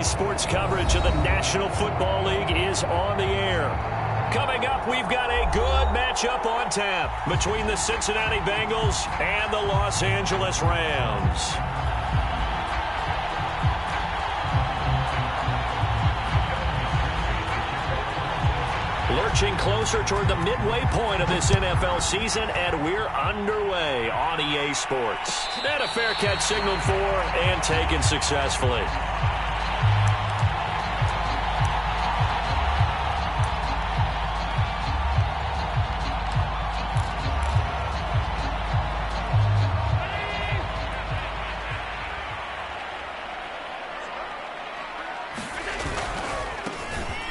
Today's sports coverage of the National Football League is on the air. Coming up, we've got a good matchup on tap between the Cincinnati Bengals and the Los Angeles Rams. Lurching closer toward the midway point of this NFL season, and we're underway on EA Sports. And a fair catch signaled for and taken successfully.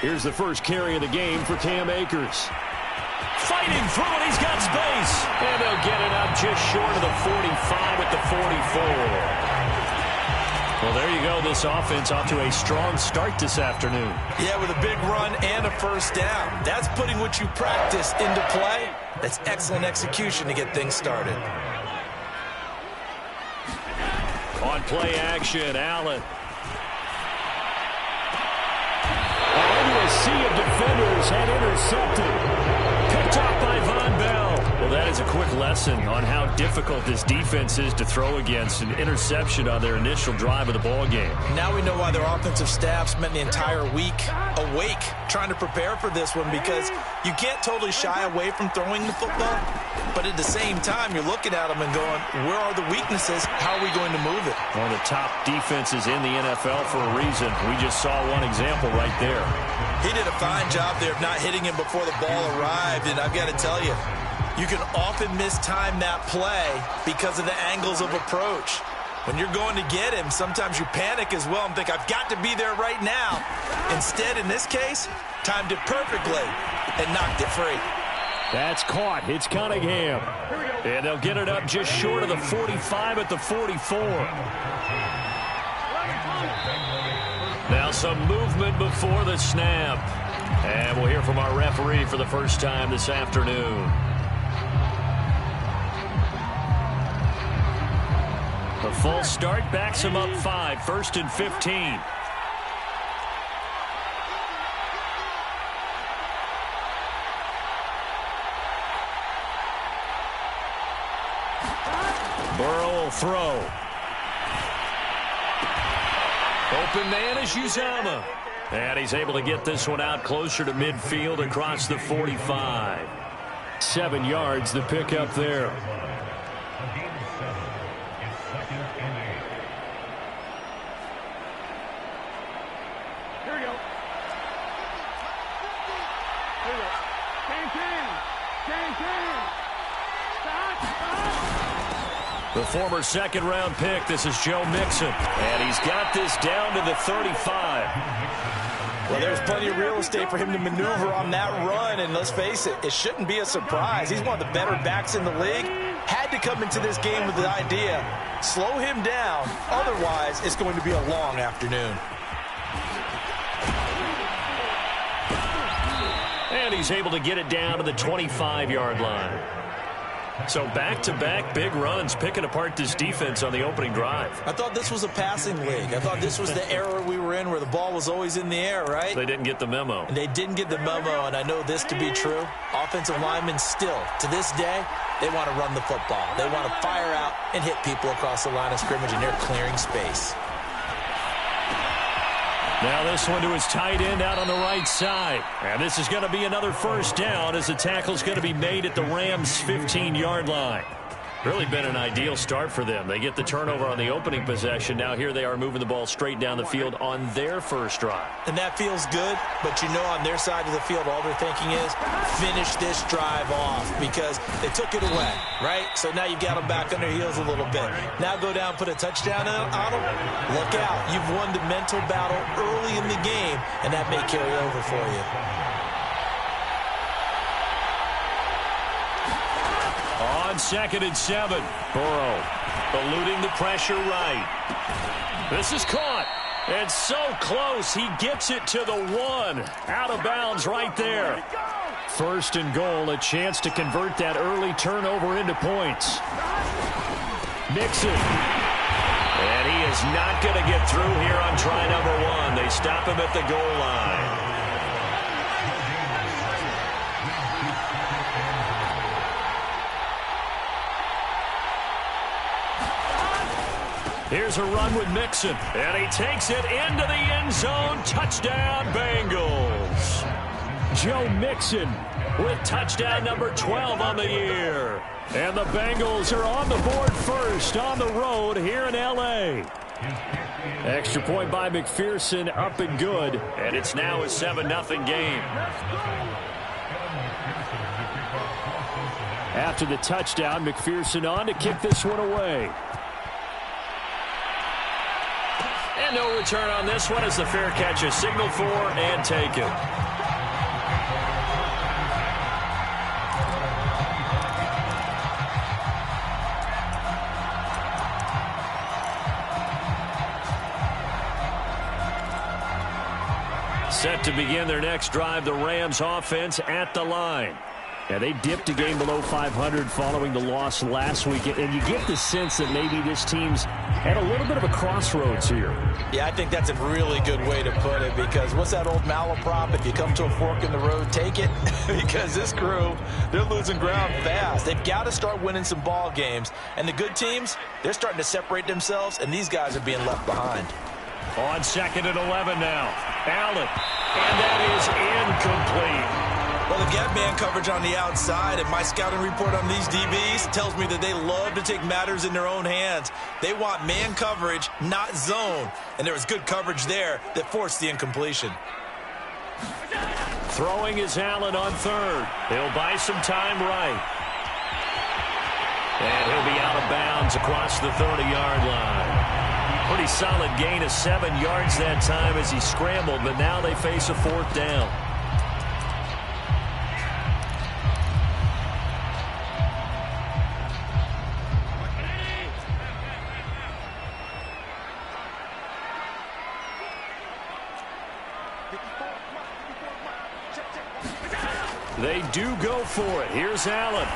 Here's the first carry of the game for Cam Akers. Fighting through it, he's got space. And they'll get it up just short of the 45 at the 44. Well, there you go. This offense off to a strong start this afternoon. Yeah, with a big run and a first down. That's putting what you practice into play. That's excellent execution to get things started. On play action, Allen. A sea of defenders had intercepted. Picked off by Von Bell. Well, that is a quick lesson on how difficult this defense is to throw against. An interception on their initial drive of the ball game. Now we know why their offensive staff spent the entire week awake trying to prepare for this one, because you can't totally shy away from throwing the football, but at the same time you're looking at them and going, where are the weaknesses? How are we going to move it? One of the top defenses in the NFL for a reason. We just saw one example right there. He did a fine job there of not hitting him before the ball arrived, and I've got to tell you, you can often mistime that play because of the angles of approach. When you're going to get him, sometimes you panic as well and think, I've got to be there right now. Instead, in this case, timed it perfectly and knocked it free. That's caught. It's Cunningham. And they'll get it up just short of the 45 at the 44. Now some movement before the snap. And we'll hear from our referee for the first time this afternoon. The false start backs him up 5, 1st and 15. Burrow will throw. Open man is Uzama. And he's able to get this one out closer to midfield across the 45. 7 yards the pickup there. The former second-round pick, this is Joe Mixon. And he's got this down to the 35. Well, there's plenty of real estate for him to maneuver on that run. And let's face it, it shouldn't be a surprise. He's one of the better backs in the league. Had to come into this game with the idea, slow him down. Otherwise, it's going to be a long afternoon. And he's able to get it down to the 25-yard line. So back-to-back big runs, picking apart this defense on the opening drive. I thought this was a passing league. I thought this was the era we were in where the ball was always in the air, right? They didn't get the memo. And they didn't get the memo, and I know this to be true. Offensive linemen still, to this day, they want to run the football. They want to fire out and hit people across the line of scrimmage, and they're clearing space. Now this one to his tight end out on the right side. And this is going to be another first down as the tackle's going to be made at the Rams' 15-yard line. Really been an ideal start for them. They get the turnover on the opening possession. Now here they are moving the ball straight down the field on their first drive. And that feels good, but you know on their side of the field all they're thinking is finish this drive off because they took it away, right? So now you've got them back on their heels a little bit. Now go down, put a touchdown on them. Look out. You've won the mental battle early in the game, and that may carry over for you. On 2nd and 7, Burrow eluding the pressure right. This is caught, and so close, he gets it to the 1. Out of bounds right there. 1st and goal, a chance to convert that early turnover into points. Mixon. And he is not going to get through here on try number 1. They stop him at the goal line. Here's a run with Mixon, and he takes it into the end zone. Touchdown, Bengals. Joe Mixon with touchdown number 12 on the year. And the Bengals are on the board first on the road here in L.A. Extra point by McPherson, up and good. And it's now a 7-0 game. After the touchdown, McPherson on to kick this one away. And no return on this one as the fair catch is signaled for and taken. Set to begin their next drive, the Rams offense at the line. Yeah, they dipped a game below 500 following the loss last week, and you get the sense that maybe this team's at a little bit of a crossroads here. Yeah, I think that's a really good way to put it, because what's that old malaprop? If you come to a fork in the road, take it. Because this crew, they're losing ground fast. They've got to start winning some ball games. And the good teams, they're starting to separate themselves, and these guys are being left behind. On 2nd and 11 now. Allen. And that is incomplete. Well, they've got man coverage on the outside, and my scouting report on these DBs tells me that they love to take matters in their own hands. They want man coverage, not zone. And there was good coverage there that forced the incompletion. Throwing is Allen on 3rd. He'll buy some time right. And he'll be out of bounds across the 30-yard line. Pretty solid gain of 7 yards that time as he scrambled, but now they face a 4th down. They do go for it. Here's Allen.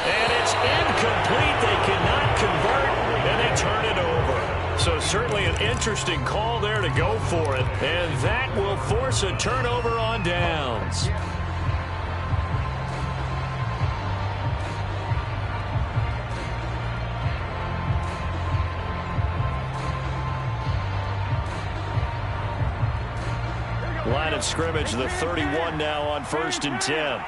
And it's incomplete. They cannot convert, and they turn it over. So certainly an interesting call there to go for it, and that will force a turnover on downs. Line of scrimmage, the 31 now on 1st and 10.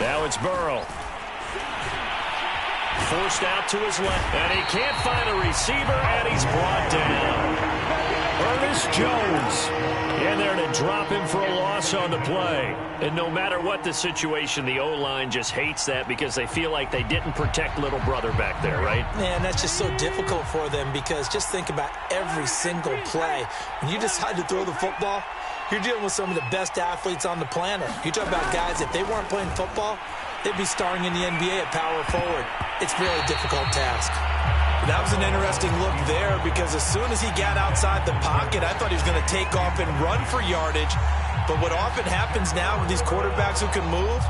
Now it's Burrow. Forced out to his left, and he can't find a receiver, and he's brought down. Ernest Jones in there to drop him for a loss on the play. And no matter what the situation, the O-line just hates that because they feel like they didn't protect little brother back there, right? Man, that's just so difficult for them, because just think about every single play. When you decide to throw the football, you're dealing with some of the best athletes on the planet. You talk about guys, if they weren't playing football, they'd be starring in the NBA at power forward. It's a really difficult task. That was an interesting look there, because as soon as he got outside the pocket, I thought he was going to take off and run for yardage. But what often happens now with these quarterbacks who can move,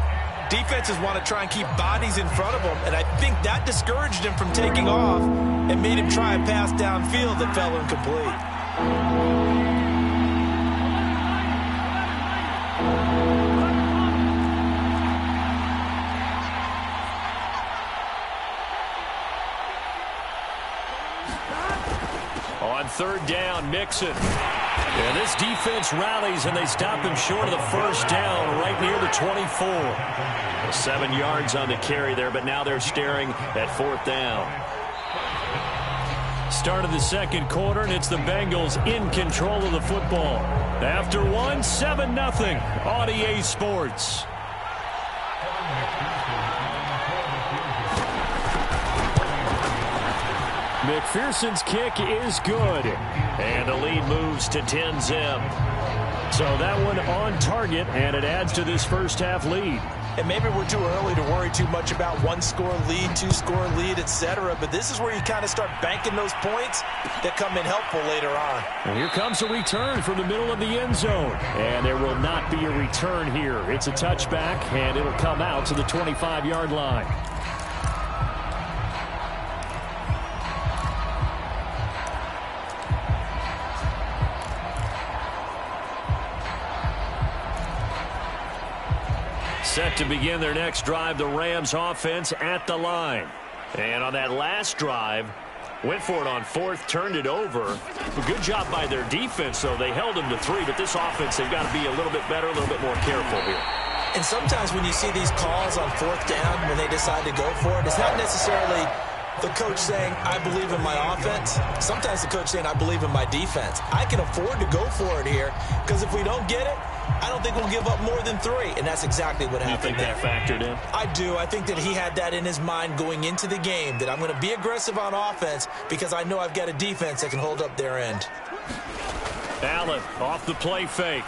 defenses want to try and keep bodies in front of them, and I think that discouraged him from taking off and made him try a pass downfield that fell incomplete. On 3rd down, Mixon. And this defense rallies, and they stop him short of the 1st down right near the 24. 7 yards on the carry there, but now they're staring at 4th down. Start of the 2nd quarter, and it's the Bengals in control of the football. After 7-0 on EA Sports. McPherson's kick is good. And the lead moves to 10-zip. So that one on target, and it adds to this first half lead. And maybe we're too early to worry too much about 1-score lead, 2-score lead, etc. But this is where you kind of start banking those points that come in helpful later on. And here comes a return from the middle of the end zone. And there will not be a return here. It's a touchback, and it'll come out to the 25-yard line. Set to begin their next drive, the Rams offense at the line. And on that last drive, went for it on fourth, turned it over. Good job by their defense, though. They held them to 3, but this offense, they've got to be a little bit better, a little bit more careful here. And sometimes when you see these calls on fourth down, when they decide to go for it, it's not necessarily the coach saying, I believe in my offense. Sometimes the coach saying, I believe in my defense. I can afford to go for it here, because if we don't get it, I don't think we'll give up more than 3. And that's exactly what happened there. You think that factored in? I do. I think that he had that in his mind going into the game, that I'm going to be aggressive on offense because I know I've got a defense that can hold up their end. Allen off the play fake.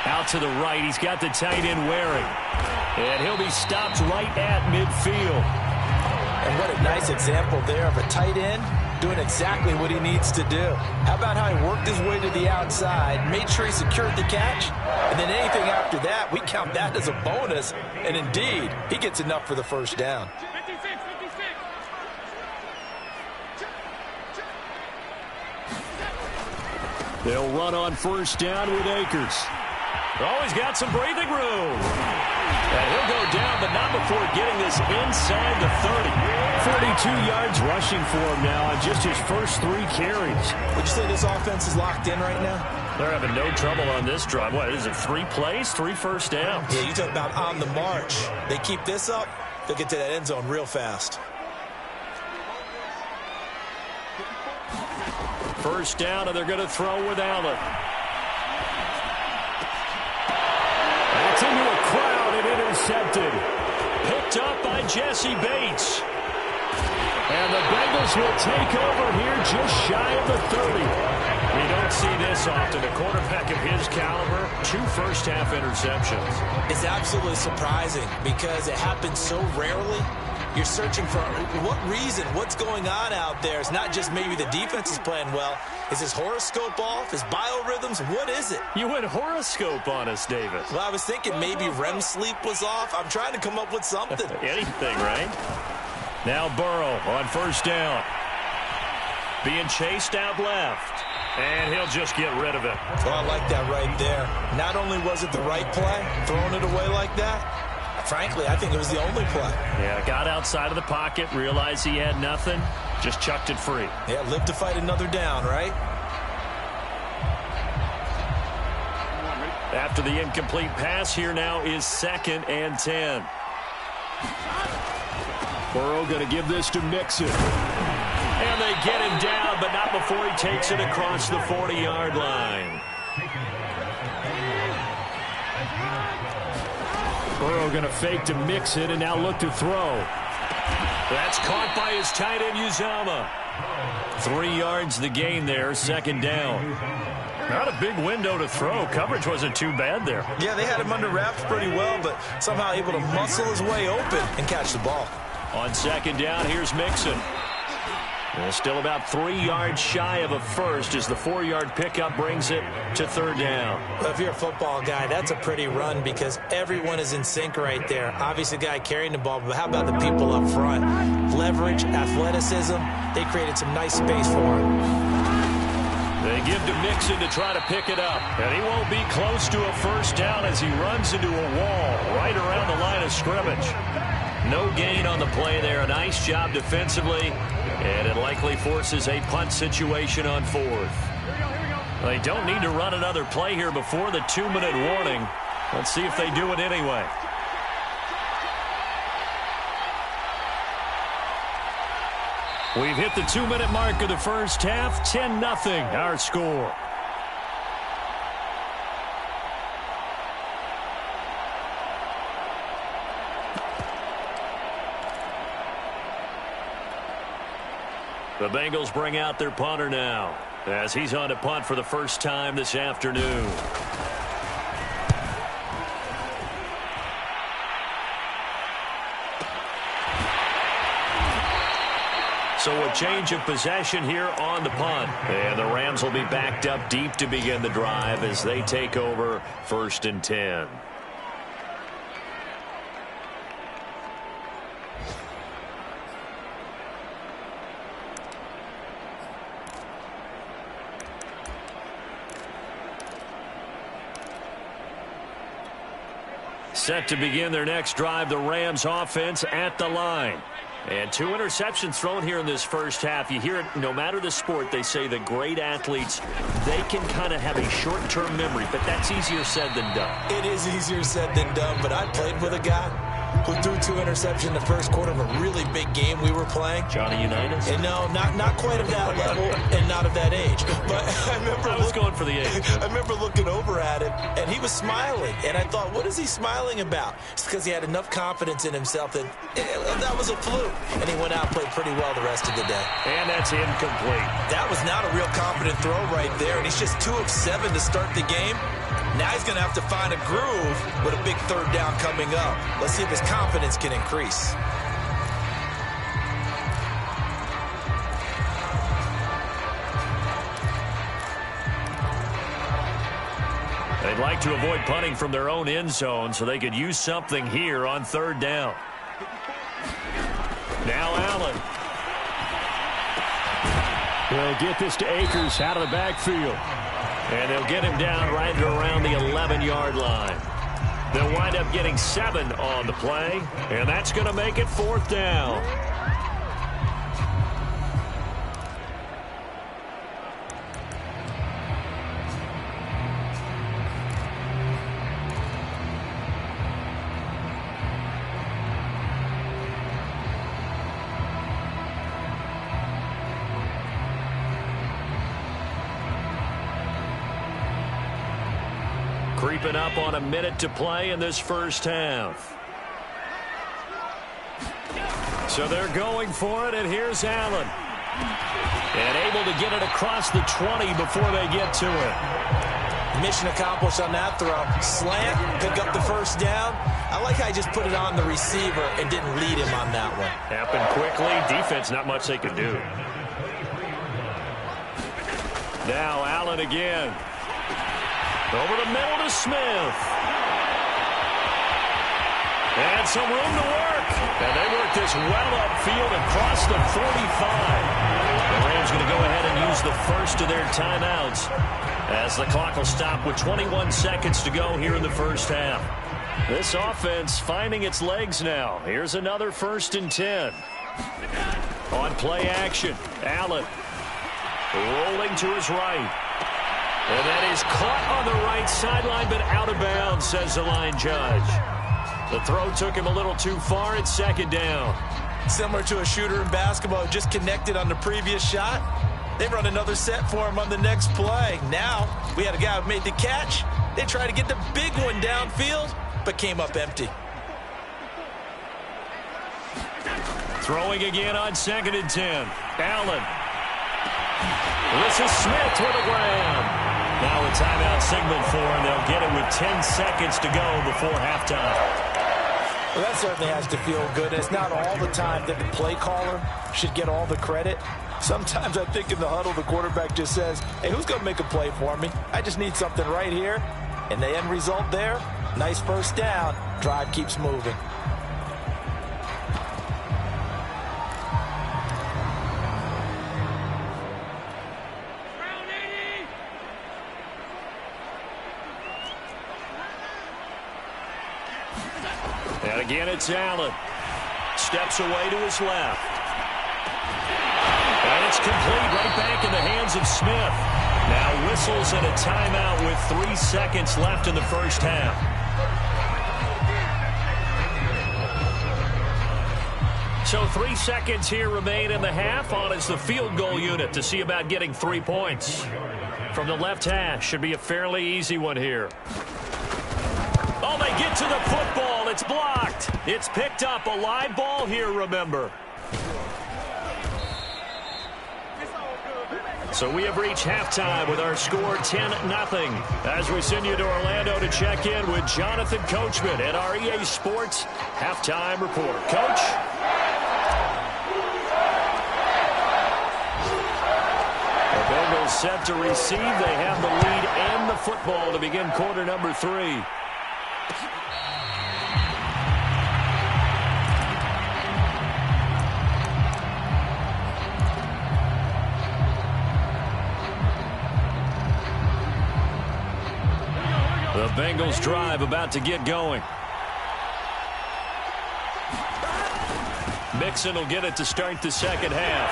Out to the right. He's got the tight end Waring. And he'll be stopped right at midfield. And what a nice example there of a tight end doing exactly what he needs to do. How about how he worked his way to the outside, made sure he secured the catch, and then anything after that, we count that as a bonus. And indeed, he gets enough for the first down. They'll run on first down with Akers. Oh, he's got some breathing room. And he'll go down, but not before getting this inside the 30. 42 yards rushing for him now on just his first 3 carries. Would you say this offense is locked in right now? They're having no trouble on this drive. What is it, 3 plays, 3 first downs? Yeah, you talk about on the march. They keep this up, they'll get to that end zone real fast. First down, and they're going to throw with Allen. That's into a crowd and intercepted. Picked up by Jesse Bates. And the Bengals will take over here just shy of the 30. We don't see this often. A quarterback of his caliber, 2 first-half interceptions. It's absolutely surprising because it happens so rarely. You're searching for what reason, what's going on out there. It's not just maybe the defense is playing well. Is his horoscope off? His biorhythms? What is it? You went horoscope on us, David. Well, I was thinking maybe REM sleep was off. I'm trying to come up with something. Anything, right? Now Burrow on first down. Being chased out left. And he'll just get rid of it. Oh, I like that right there. Not only was it the right play, throwing it away like that, frankly, I think it was the only play. Yeah, got outside of the pocket, realized he had nothing, just chucked it free. Yeah, live to fight another down, right? After the incomplete pass, here now is 2nd and 10. Burrow going to give this to Mixon. And they get him down, but not before he takes it across the 40-yard line. Burrow going to fake to Mixon and now look to throw. That's caught by his tight end, Uzomah. 3 yards the gain there, 2nd down. Not a big window to throw. Coverage wasn't too bad there. Yeah, they had him under wraps pretty well, but somehow able to muscle his way open and catch the ball. On 2nd down, here's Mixon. And still about 3 yards shy of a first as the 4-yard pickup brings it to 3rd down. Well, if you're a football guy, that's a pretty run because everyone is in sync right there. Obviously, the guy carrying the ball, but how about the people up front? Leverage, athleticism, they created some nice space for him. They give to Mixon to try to pick it up. And he won't be close to a first down as he runs into a wall right around the line of scrimmage. No gain on the play there. A nice job defensively. And it likely forces a punt situation on 4th. They don't need to run another play here before the 2-minute warning. Let's see if they do it anyway. We've hit the 2-minute mark of the first half. 10-0 our score. The Bengals bring out their punter now as he's on to punt for the first time this afternoon. So a change of possession here on the punt. And the Rams will be backed up deep to begin the drive as they take over 1st and 10. Set to begin their next drive, the Rams offense at the line. And 2 interceptions thrown here in this first half. You hear it, no matter the sport, they say the great athletes, they can kind of have a short-term memory, but that's easier said than done. It is easier said than done, but I played with a guy who threw 2 interceptions in the first quarter of a really big game we were playing. Johnny Unitas? And no, not quite of that level and not of that age. But I was going for the age. I remember looking over at him, and he was smiling. And I thought, what is he smiling about? It's because he had enough confidence in himself that that was a fluke. And he went out and played pretty well the rest of the day. And that's incomplete. That was not a real confident throw right there. And he's just 2 of 7 to start the game. Now he's going to have to find a groove with a big 3rd down coming up. Let's see if his confidence can increase. They'd like to avoid punting from their own end zone so they could use something here on 3rd down. Now Allen. They'll get this to Akers out of the backfield. And they'll get him down right around the 11-yard line. They'll wind up getting 7 on the play, and that's going to make it 4th down. Creeping up on a minute to play in this first half. So they're going for it, and here's Allen. And able to get it across the 20 before they get to it. Mission accomplished on that throw. Slant, pick up the 1st down. I like how he just put it on the receiver and didn't lead him on that one. Happened quickly. Defense, not much they could do. Now Allen again. Over the middle to Smith. And some room to work. And they work this well upfield across the 45. The Rams going to go ahead and use the first of their timeouts as the clock will stop with 21 seconds to go here in the first half. This offense finding its legs now. Here's another 1st and 10. On play action, Allen rolling to his right. And that is caught on the right sideline, but out of bounds, says the line judge. The throw took him a little too far. It's 2nd down. Similar to a shooter in basketball who just connected on the previous shot. They run another set for him on the next play. Now, we had a guy who made the catch. They tried to get the big one downfield, but came up empty. Throwing again on 2nd and 10. Allen. This is Smith to the ground. Now a timeout signal for him. They'll get it with 10 seconds to go before halftime. Well, that certainly has to feel good. It's not all the time that the play caller should get all the credit. Sometimes I think in the huddle, the quarterback just says, hey, who's going to make a play for me? I just need something right here. And the end result there, nice 1st down. Drive keeps moving. And again, it's Allen. Steps away to his left. And it's complete right back in the hands of Smith. Now whistles and a timeout with 3 seconds left in the first half. So 3 seconds here remain in the half. On is the field goal unit to see about getting 3 points. From the left hash, should be a fairly easy one here. Oh, they get to the football. It's blocked. It's picked up. A live ball here, remember. So we have reached halftime with our score 10-0 as we send you to Orlando to check in with Jonathan Coachman at our EA Sports Halftime Report. Coach? The Bengals set to receive. They have the lead and the football to begin quarter number 3. The Bengals drive about to get going. Mixon will get it to start the second half.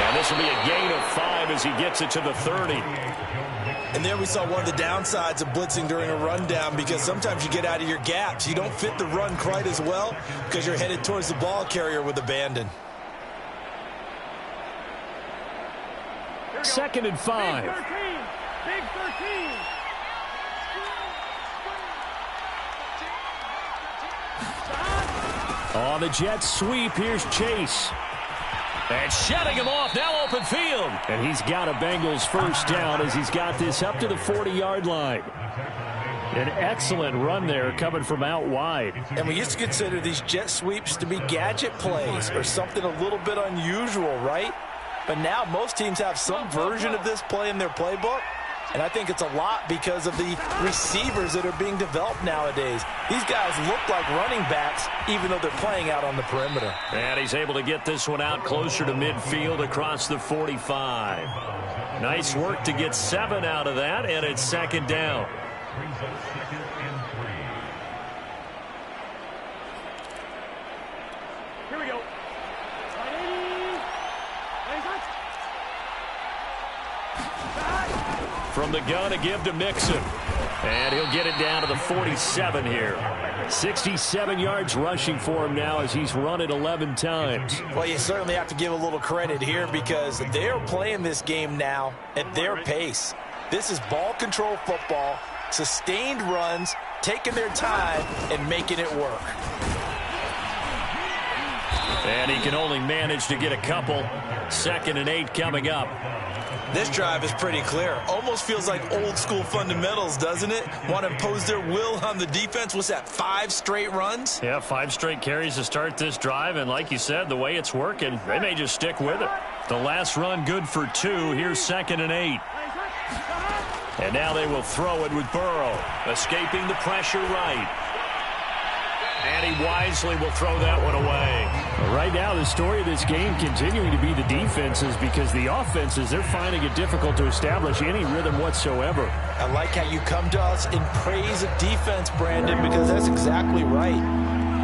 And this will be a gain of 5 as he gets it to the 30. And there we saw one of the downsides of blitzing during a rundown, because sometimes you get out of your gaps. You don't fit the run quite as well because you're headed towards the ball carrier with abandon. 2nd and 5. Big 13. Big 13. On the Jets sweep, here's Chase. And shutting him off, now open field. And he's got a Bengals first down as he's got this up to the 40-yard line. An excellent run there coming from out wide. And we used to consider these jet sweeps to be gadget plays or something a little bit unusual, right? But now most teams have some version of this play in their playbook. And I think it's a lot because of the receivers that are being developed nowadays. These guys look like running backs even though they're playing out on the perimeter. And he's able to get this one out closer to midfield across the 45. Nice work to get 7 out of that, and it's 2nd down. Here we go. From the gun, a give to Mixon. And he'll get it down to the 47 here. 67 yards rushing for him now as he's run it 11 times. Well, you certainly have to give a little credit here because they're playing this game now at their pace. This is ball control football, sustained runs, taking their time, and making it work. And he can only manage to get a couple. 2nd and 8 coming up. This drive is pretty clear. Almost feels like old school fundamentals, doesn't it? Want to impose their will on the defense. What's that, 5 straight runs? Yeah, 5 straight carries to start this drive. And like you said, the way it's working, they may just stick with it. The last run good for 2. Here's 2nd and 8. And now they will throw it with Burrow. Escaping the pressure right. And he wisely will throw that one away. Right now, the story of this game continuing to be the defenses, because the offenses, they're finding it difficult to establish any rhythm whatsoever. I like how you come to us in praise of defense, Brandon, because that's exactly right.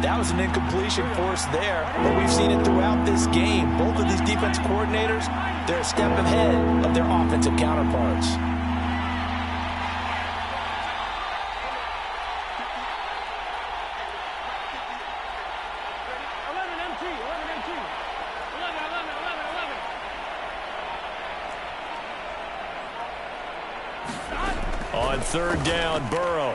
That was an incompletion forced there, but we've seen it throughout this game. Both of these defense coordinators, they're a step ahead of their offensive counterparts. On 3rd down, Burrow.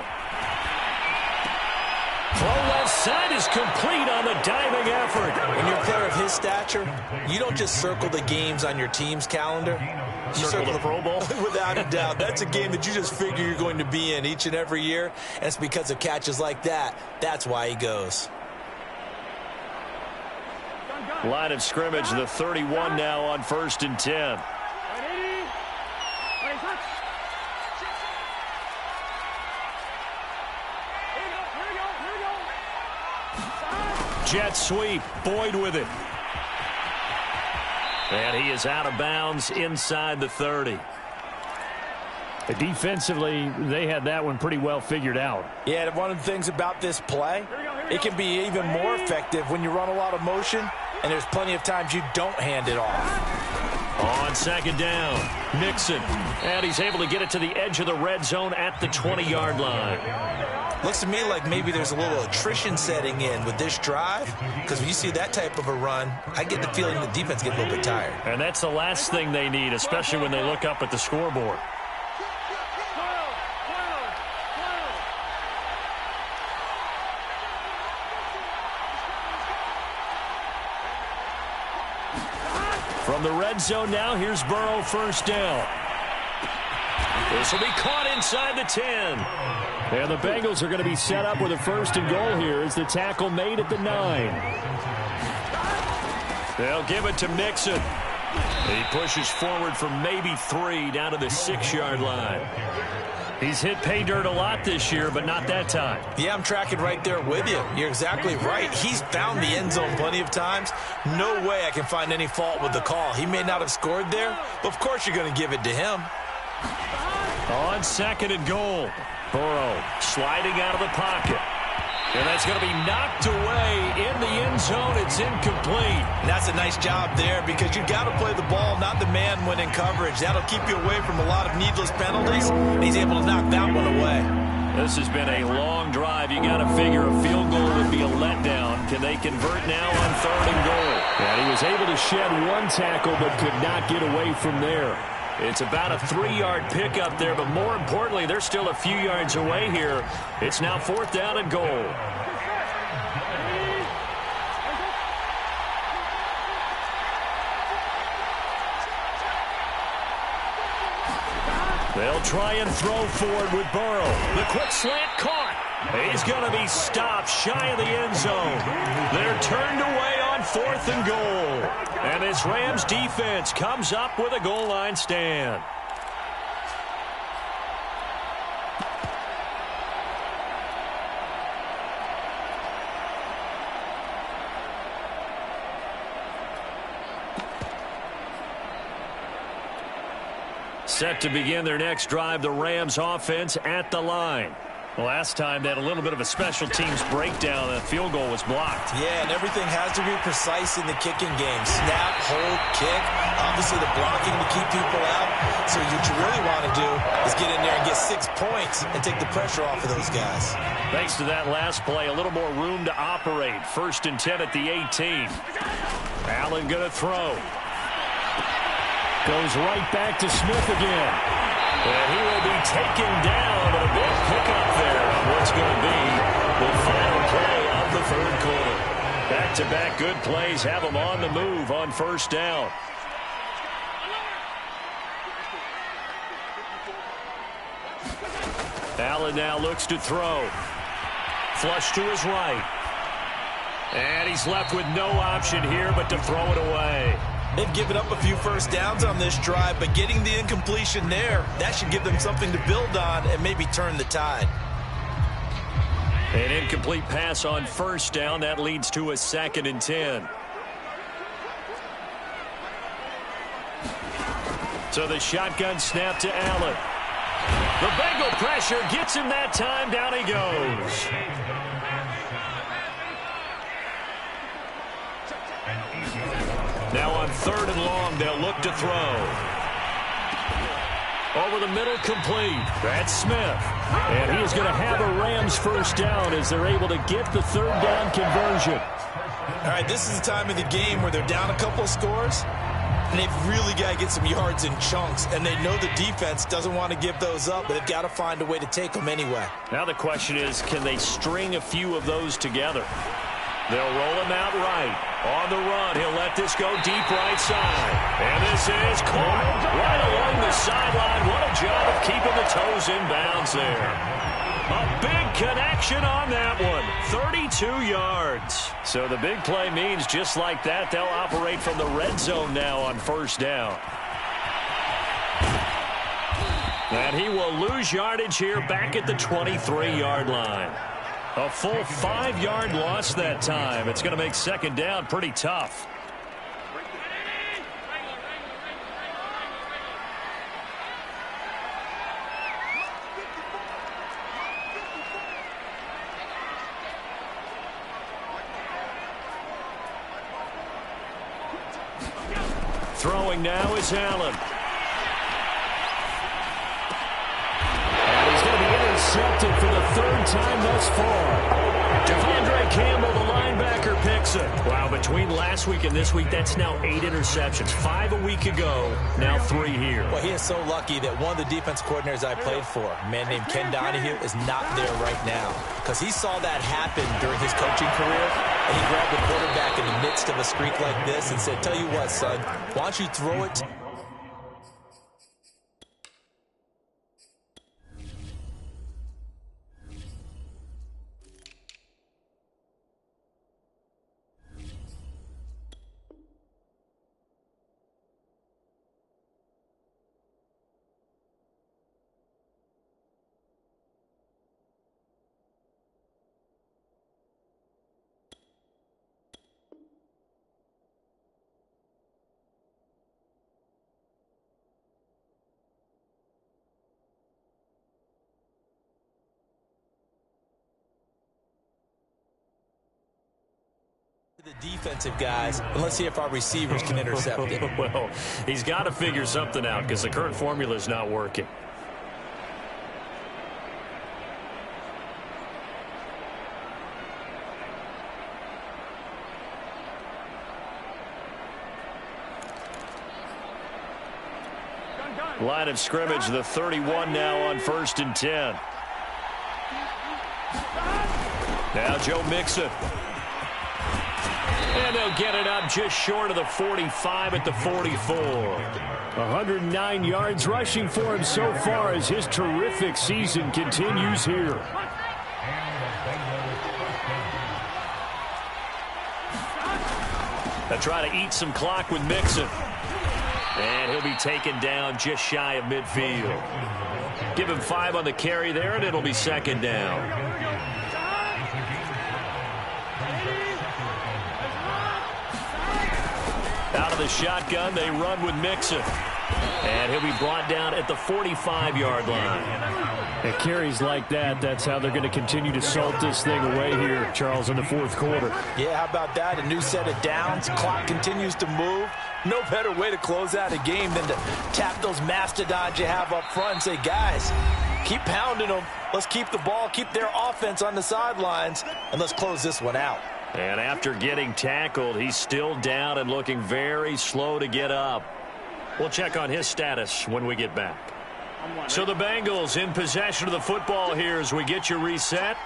Throw left side is complete on the diving effort. When you're a player of his stature, you don't just circle the games on your team's calendar. You Circle the Pro Bowl? Without a doubt. That's a game that you just figure you're going to be in each and every year. And it's because of catches like that. That's why he goes. Line of scrimmage, the 31 now on 1st and 10. Jet sweep, Boyd with it. And he is out of bounds inside the 30. Defensively, they had that one pretty well figured out. Yeah, one of the things about this play, it can be even more effective when you run a lot of motion, and there's plenty of times you don't hand it off. On 2nd down, Mixon. And he's able to get it to the edge of the red zone at the 20-yard line. Looks to me like maybe there's a little attrition setting in with this drive, because when you see that type of a run, I get the feeling the defense gets a little bit tired. And that's the last thing they need, especially when they look up at the scoreboard. From the red zone now, here's Burrow, 1st down. This will be caught inside the 10. And the Bengals are going to be set up with a 1st and goal here as the tackle made at the 9. They'll give it to Mixon. He pushes forward for maybe 3 down to the 6-yard line. He's hit pay dirt a lot this year, but not that time. Yeah, I'm tracking right there with you. You're exactly right. He's found the end zone plenty of times. No way I can find any fault with the call. He may not have scored there, but of course you're going to give it to him. On 2nd and goal, Burrow sliding out of the pocket. And that's going to be knocked away in the end zone. It's incomplete. And that's a nice job there because you've got to play the ball, not the man when in coverage. That'll keep you away from a lot of needless penalties, and he's able to knock that one away. This has been a long drive. You got to figure a field goal would be a letdown. Can they convert now on 3rd and goal? And he was able to shed one tackle but could not get away from there. It's about a 3-yard pickup there, but more importantly, they're still a few yards away here. It's now 4th down and goal. They'll try and throw forward with Burrow. The quick slant caught. He's going to be stopped shy of the end zone. They're turned away on 4th and goal. And this Rams defense comes up with a goal line stand. Set to begin their next drive, the Rams offense at the line. Last time they had a little bit of a special teams breakdown. That field goal was blocked. Yeah, and everything has to be precise in the kicking game. Snap, hold, kick. Obviously the blocking to keep people out. So what you really want to do is get in there and get 6 points and take the pressure off of those guys. Thanks to that last play, a little more room to operate. 1st and 10 at the 18. Allen going to throw. Goes right back to Smith again. And he will be taken down, but a big pickup there on what's going to be the final play of the 3rd quarter. Back-to-back good plays have them on the move on 1st down. Allen now looks to throw. Flush to his right. And he's left with no option here but to throw it away. They've given up a few first downs on this drive, but getting the incompletion there, that should give them something to build on and maybe turn the tide. An incomplete pass on 1st down. That leads to a 2nd and 10. So the shotgun snap to Allen. The Bengal pressure gets him that time. Down he goes. Now on 3rd and long, they'll look to throw. Over the middle, complete. That's Smith. And he is going to have a Rams 1st down as they're able to get the 3rd down conversion. All right, this is the time of the game where they're down a couple of scores, and they've really got to get some yards in chunks, and they know the defense doesn't want to give those up, but they've got to find a way to take them anyway. Now the question is, can they string a few of those together? They'll roll him out right. On the run, he'll let this go deep right side. And this is caught right along the sideline. What a job of keeping the toes in bounds there. A big connection on that one. 32 yards. So the big play means just like that, they'll operate from the red zone now on 1st down. And he will lose yardage here back at the 23-yard line. A full 5-yard loss that time. It's going to make 2nd down pretty tough. Throwing now is Allen. Intercepted for the 3rd time thus far. Devondre Campbell, the linebacker, picks it. Wow, between last week and this week, that's now 8 interceptions. 5 a week ago, now 3 here. Well, he is so lucky that one of the defense coordinators I played for, a man named Ken Donahue, is not there right now. Because he saw that happen during his coaching career, and he grabbed the quarterback in the midst of a streak like this and said, tell you what, son, why don't you throw it The defensive guys, and let's see if our receivers can intercept it. Well, he's got to figure something out because the current formula is not working. Line of scrimmage, the 31 now on 1st and 10. Now Joe Mixon. And they'll get it up just short of the 45 at the 44. 109 yards rushing for him so far as his terrific season continues here. They'll try to eat some clock with Mixon. And he'll be taken down just shy of midfield. Give him 5 on the carry there, and it'll be 2nd down. Out of the shotgun, they run with Mixon. And he'll be brought down at the 45-yard line. And carries like that, that's how they're going to continue to salt this thing away here, Charles, in the 4th quarter. Yeah, how about that? A new set of downs. Clock continues to move. No better way to close out a game than to tap those mastodons you have up front and say, guys, keep pounding them. Let's keep the ball, keep their offense on the sidelines, and let's close this one out. And after getting tackled, he's still down and looking very slow to get up. We'll check on his status when we get back. So the Bengals in possession of the football here as we get you reset.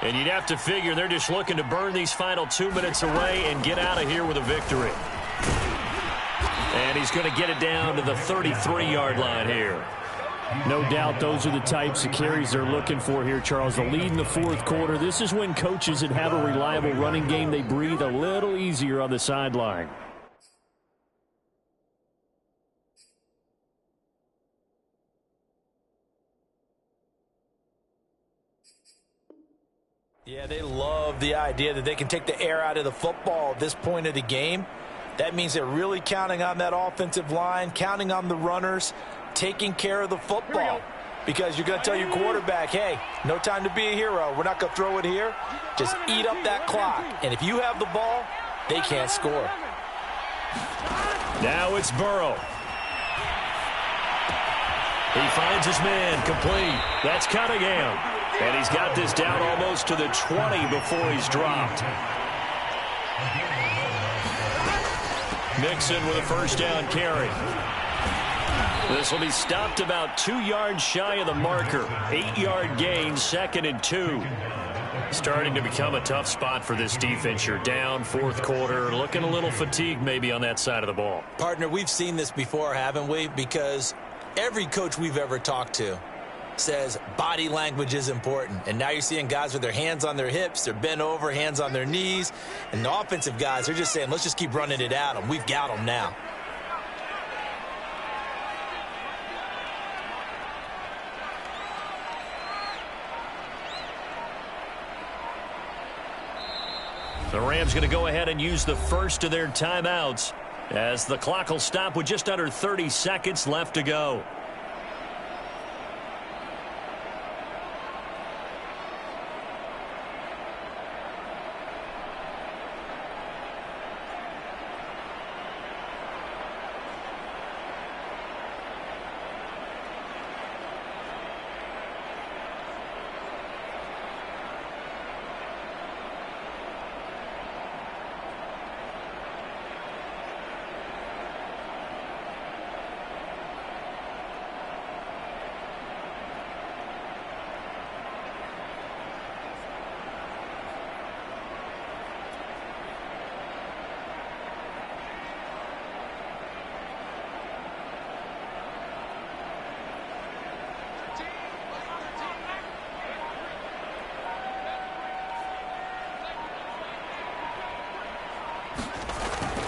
And you'd have to figure they're just looking to burn these final 2 minutes away and get out of here with a victory. And he's going to get it down to the 33-yard line here. No doubt those are the types of carries they're looking for here, Charles. The lead in the 4th quarter. This is when coaches that have a reliable running game, they breathe a little easier on the sideline. Yeah, they love the idea that they can take the air out of the football at this point of the game. That means they're really counting on that offensive line, counting on the runners, taking care of the football. Because you're going to tell your quarterback, hey, no time to be a hero. We're not going to throw it here. Just eat up that clock. And if you have the ball, they can't score. Now it's Burrow. He finds his man complete. That's Cunningham. And he's got this down almost to the 20 before he's dropped. Mixon with a 1st down carry. This will be stopped about 2 yards shy of the marker. 8-yard gain, 2nd and 2. Starting to become a tough spot for this defense. You're down 4th quarter, looking a little fatigued maybe on that side of the ball. Partner, we've seen this before, haven't we? Because every coach we've ever talked to says body language is important. And now you're seeing guys with their hands on their hips, they're bent over, hands on their knees. And the offensive guys are just saying, let's just keep running it at them. We've got them now. The Rams going to go ahead and use the first of their timeouts as the clock will stop with just under 30 seconds left to go.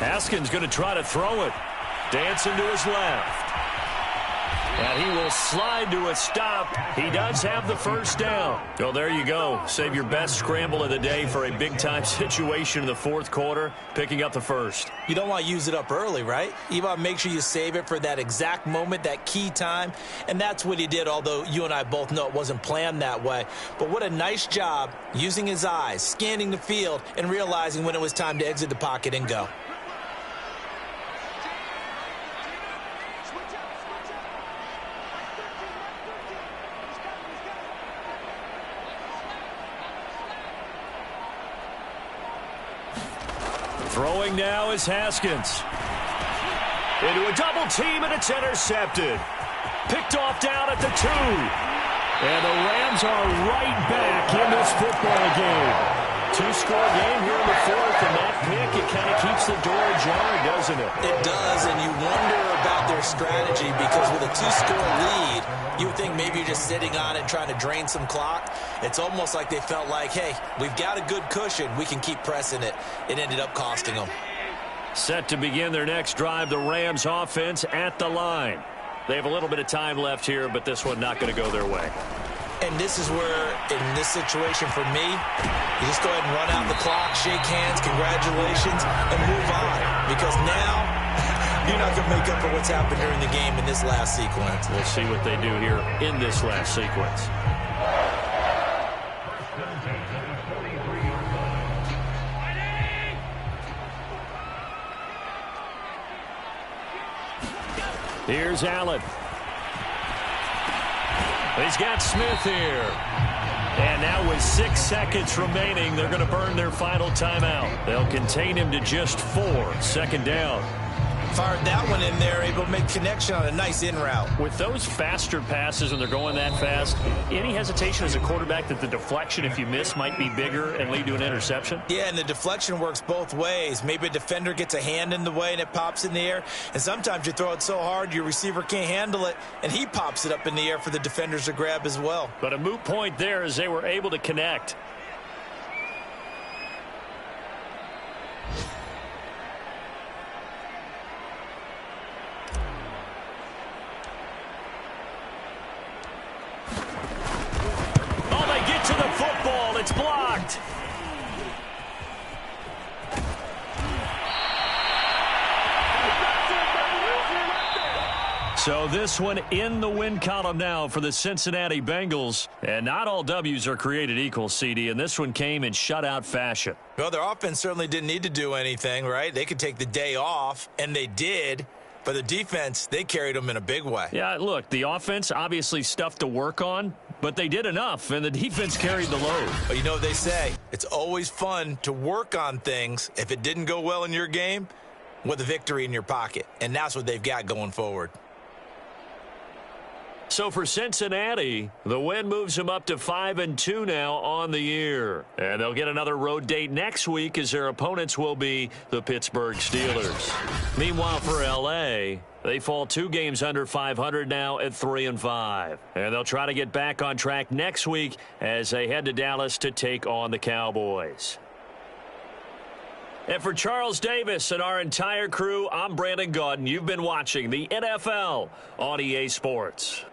Haskins going to try to throw it. Dancing to his left. And he will slide to a stop. He does have the first down. Well, there you go. Save your best scramble of the day for a big-time situation in the fourth quarter, picking up the first. You don't want to use it up early, right? You want to make sure you save it for that exact moment, that key time. And that's what he did, although you and I both know it wasn't planned that way. But what a nice job using his eyes, scanning the field, and realizing when it was time to exit the pocket and go. Throwing now is Haskins. Into a double team, and it's intercepted. Picked off down at the 2. And the Rams are right back in this football game. 2-score game here in the fourth, and that pick, it kind of keeps the door ajar, doesn't it? It does, and you wonder about their strategy because with a 2-score lead, you would think maybe you're just sitting on it and trying to drain some clock. It's almost like they felt like, hey, we've got a good cushion. We can keep pressing it. It ended up costing them. Set to begin their next drive, the Rams offense at the line. They have a little bit of time left here, but this one not going to go their way. And this is where, in this situation for me, you just go ahead and run out the clock, shake hands, congratulations, and move on. Because now, you're not going to make up for what's happened during the game in this last sequence. We'll see what they do here in this last sequence. Here's Allen. He's got Smith here. And now with 6 seconds remaining, they're going to burn their final timeout. They'll contain him to just 4. Second down. Fired that one in there, able to make connection on a nice in route. With those faster passes and they're going that fast, any hesitation as a quarterback that the deflection, if you miss, might be bigger and lead to an interception? Yeah, and the deflection works both ways. Maybe a defender gets a hand in the way and it pops in the air. And sometimes you throw it so hard your receiver can't handle it, and he pops it up in the air for the defenders to grab as well. But a moot point there as they were able to connect. To the football, it's blocked. So this one in the win column now for the Cincinnati Bengals. And not all W's are created equal, CD, and this one came in shutout fashion. Well, their offense certainly didn't need to do anything, right? They could take the day off, and they did. But the defense, they carried them in a big way. Yeah, look, the offense, obviously stuff to work on, but they did enough, and the defense carried the load. But you know what they say, it's always fun to work on things if it didn't go well in your game with a victory in your pocket. And that's what they've got going forward. So for Cincinnati, the win moves them up to 5-2 now on the year. And they'll get another road date next week as their opponents will be the Pittsburgh Steelers. Meanwhile, for L.A., they fall 2 games under 500 now at 3-5. And they'll try to get back on track next week as they head to Dallas to take on the Cowboys. And for Charles Davis and our entire crew, I'm Brandon Gaudin. You've been watching the NFL on EA Sports.